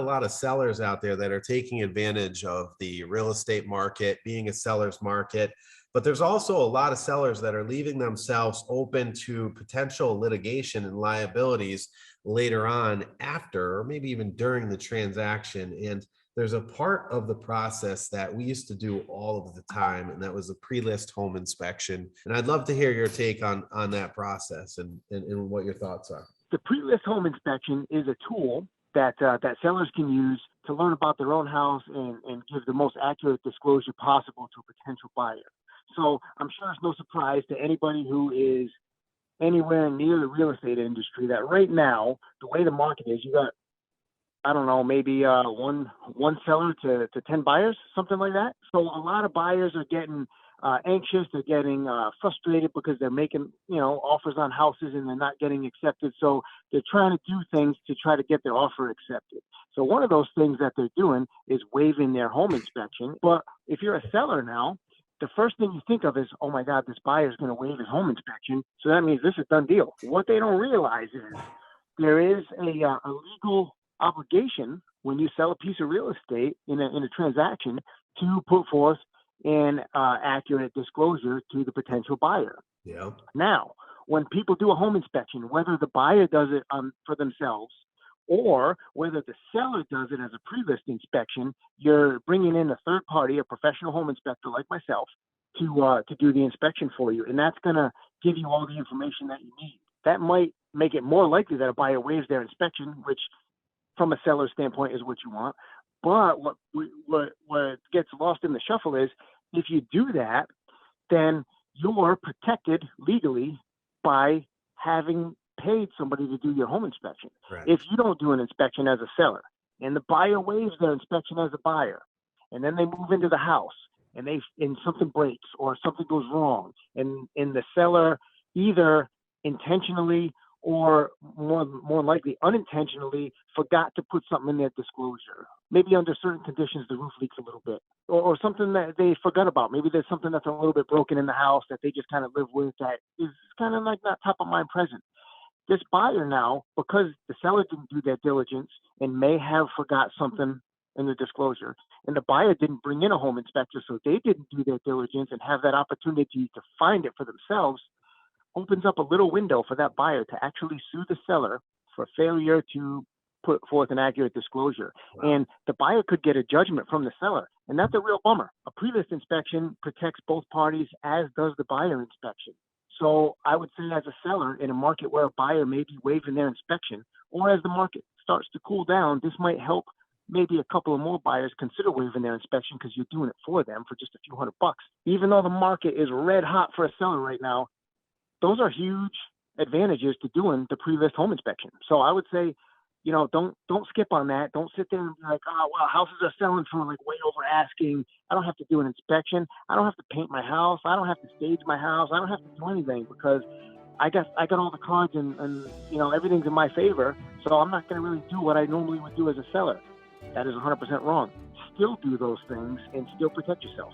lot of sellers out there that are taking advantage of the real estate market being a seller's market. But there's also a lot of sellers that are leaving themselves open to potential litigation and liabilities later on after, or maybe even during the transaction. And there's a part of the process that we used to do all of the time, and that was a pre-list home inspection. And I'd love to hear your take on that process and what your thoughts are. The pre-list home inspection is a tool that sellers can use to learn about their own house and give the most accurate disclosure possible to a potential buyer. So I'm sure it's no surprise to anybody who is anywhere near the real estate industry that right now, the way the market is, you got, I don't know, maybe one seller to 10 buyers, something like that. So a lot of buyers are getting anxious. They're getting frustrated because they're making, offers on houses and they're not getting accepted. So they're trying to do things to try to get their offer accepted. So one of those things that they're doing is waiving their home inspection. But if you're a seller now, the first thing you think of is, oh my God, this buyer is going to waive his home inspection. So that means this is a done deal. What they don't realize is there is a legal obligation when you sell a piece of real estate in a transaction to put forth an accurate disclosure to the potential buyer. Yeah. Now, when people do a home inspection, whether the buyer does it for themselves or whether the seller does it as a pre-list inspection, you're bringing in a third party, a professional home inspector like myself, to do the inspection for you. And that's going to give you all the information that you need. That might make it more likely that a buyer waives their inspection, which from a seller's standpoint is what you want. But what gets lost in the shuffle is if you do that, then you're protected legally by having paid somebody to do your home inspection. Right. If you don't do an inspection as a seller and the buyer waives their inspection as a buyer, and then they move into the house and something breaks or something goes wrong, and the seller either intentionally or more likely unintentionally forgot to put something in their disclosure. Maybe under certain conditions, the roof leaks a little bit or something that they forgot about. Maybe there's something that's a little bit broken in the house that they just kind of live with that is kind of like not top of mind present. This buyer now, because the seller didn't do their diligence and may have forgot something in the disclosure, and the buyer didn't bring in a home inspector, so they didn't do their diligence and have that opportunity to find it for themselves, opens up a little window for that buyer to actually sue the seller for failure to put forth an accurate disclosure. Wow. And the buyer could get a judgment from the seller, and that's a real bummer. A pre-list inspection protects both parties, as does the buyer inspection. So I would say as a seller in a market where a buyer may be waiving their inspection, or as the market starts to cool down, this might help maybe a couple of more buyers consider waiving their inspection because you're doing it for them for just a few $100. Even though the market is red hot for a seller right now, those are huge advantages to doing the pre-list home inspection. So I would say, don't skip on that. Don't sit there and be like, oh, well, houses are selling for like way over asking. I don't have to do an inspection. I don't have to paint my house. I don't have to stage my house. I don't have to do anything because I got all the cards and everything's in my favor. So I'm not going to really do what I normally would do as a seller. That is 100% wrong. Still do those things and still protect yourself.